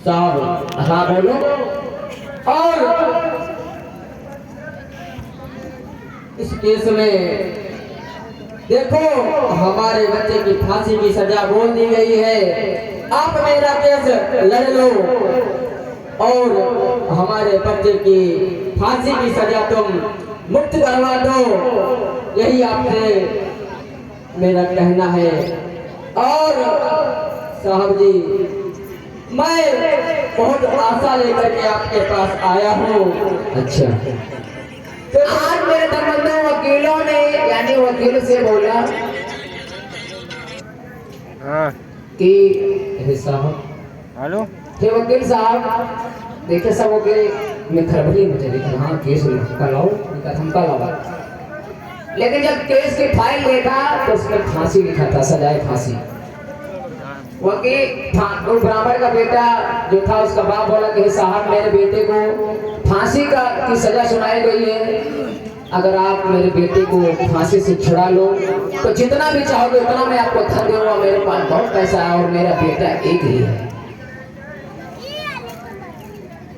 साहब हाँ बोलो। और इस केस में देखो हमारे बच्चे की फांसी की सजा बोल दी गई है, आप मेरा केस लड़ लो और हमारे बच्चे की फांसी की सजा तुम मुक्त करवा दो, यही आपसे मेरा कहना है। और साहब जी मैं बहुत आशा लेकर के आपके पास आया हूँ। अच्छा तो आज मेरे संबंधों वकीलों ने यानी वकील से बोला कि साहब हेलो हे वकील साहब देखे सब वकील में खरबली मुझे देखा हाँ केस कल आओ थमका लाओ, लेकिन जब केस की फाइल देखा तो उसमें फांसी लिखा था, सजाए फांसी। वकील वो ब्राह्मण का बेटा जो था उसका बाप बोला कि साहब मेरे बेटे को फांसी की सजा सुनाई गई है, अगर आप मेरे बेटे को फांसी से छुड़ा लो तो जितना भी चाहोगे उतना मैं आपको धन दूंगा, मेरे पास बहुत पैसा है और मेरा बेटा एक ही है।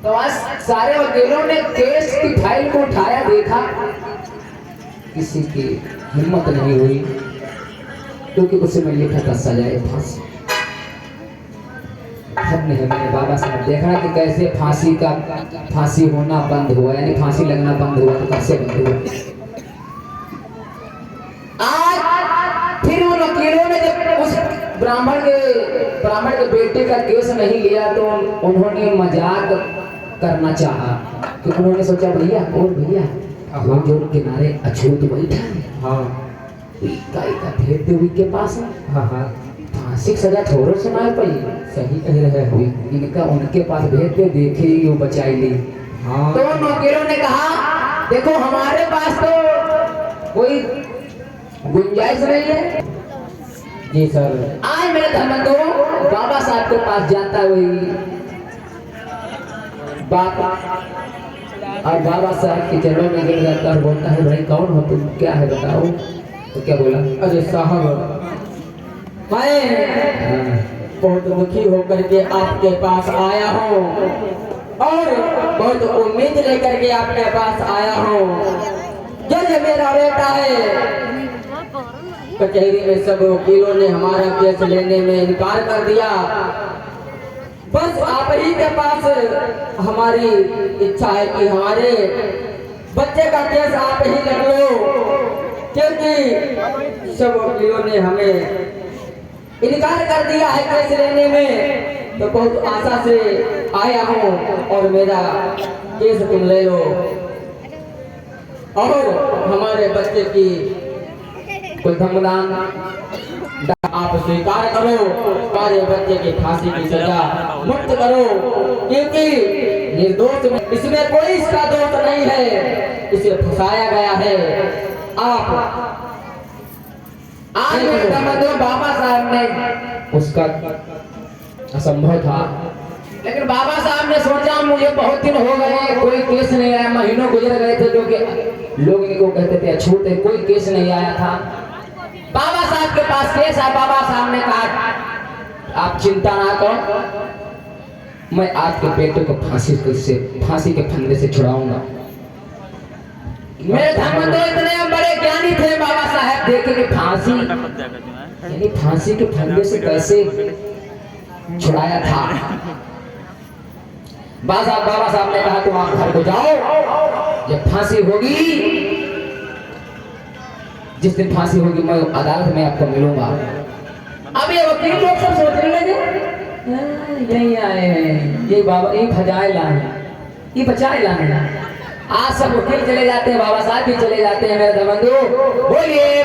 तो आज सारे वकीलों ने केस की फाइल को उठाया, देखा, किसी की हिम्मत नहीं हुई क्योंकि उसमें लिखा था सजाए फांसी। हमने मेरे बाबा साहब देखा कि कैसे फांसी होना बंद हुआ, यानी फांसी लगना बंद हुआ, तो कैसे बंद हुआ। आज फिर उन वकीलों ने जब उस ब्राह्मण के बेटे का केस नहीं लिया तो उन्होंने मजाक करना चाहा, कि उन्होंने सोचा भैया और भैया हम जो किनारे अछूत बैठा है, हाँ भेज दो के पास है, हाँ हाँ फांसी की सजा थोड़ा सुनाई पड़ी, सही कह रहे हो। इनका उनके पास भेज दे, देखे ही वो बचाई ली। हाँ तो उन वकीलों ने कहा देखो हमारे पास तो कोई गुंजाइश नहीं है। जी सर। आज मेरे धर्मंदो बाबा साहब के पास जाता हुई बाबा और बाबा साहब के चरणों में गिर जाता और बोलता है भाई कौन हो तुम, क्या है बताओ। तो क्या बोला, अरे साहब मैं बहुत दुखी होकर के आपके पास आया हूँ और बहुत उम्मीद लेकर के आपके पास आया हूँ। जज मेरा बेटा है, कचहरी में सब वकीलों ने हमारा केस लेने में इनकार कर दिया, बस आप ही के पास हमारी इच्छा है कि हमारे बच्चे का केस आप ही लड़ लो, क्योंकि सब वकीलों ने हमें इनकार कर दिया है केस लेने में। तो बहुत आशा से आया हूँ और मेरा केस तुम ले लो और हमारे बच्चे की कोई धमदान आप स्वीकार करो, हमारे बच्चे की फांसी की सजा मुक्त करो, क्योंकि निर्दोष में इसमें कोई इसका दोष नहीं है, इसे फंसाया गया है। आप आज मेरे धर्मंदो बाबा साहब ने उसका असंभव था, लेकिन बाबा साहब ने सोचा मुझे बहुत दिन हो गए कोई केस नहीं आया, महीनों गुजर गए थे जो कि लोग इनको कहते थे अछूत है, कोई केस नहीं आया था। बाबा साहब के पास केस आया, बाबा साहब ने कहा आप चिंता ना करो, मैं आपके बेटे को फांसी के फंदे से छुड़ाऊंगा। मेरे धर्मंदो इतने बड़े ज्ञानी थे बाबा साहब, देखे कि फांसी यानी फांसी के फंदे से कैसे छुड़ाया था। बाबा साहब ने कहा तुम आप घर को जाओ, जब फांसी होगी, जिस दिन फांसी होगी मैं अदालत में आपको मिलूंगा। अब ये वकील लोग सब सोचने लगे यही आए हैं, ये बाबा ये फजाए लाए, ये बचाए लाए। आज सब वकील चले जाते हैं, बाबा साहब भी चले जाते हैं। मेरे धर्मंदो बोलिए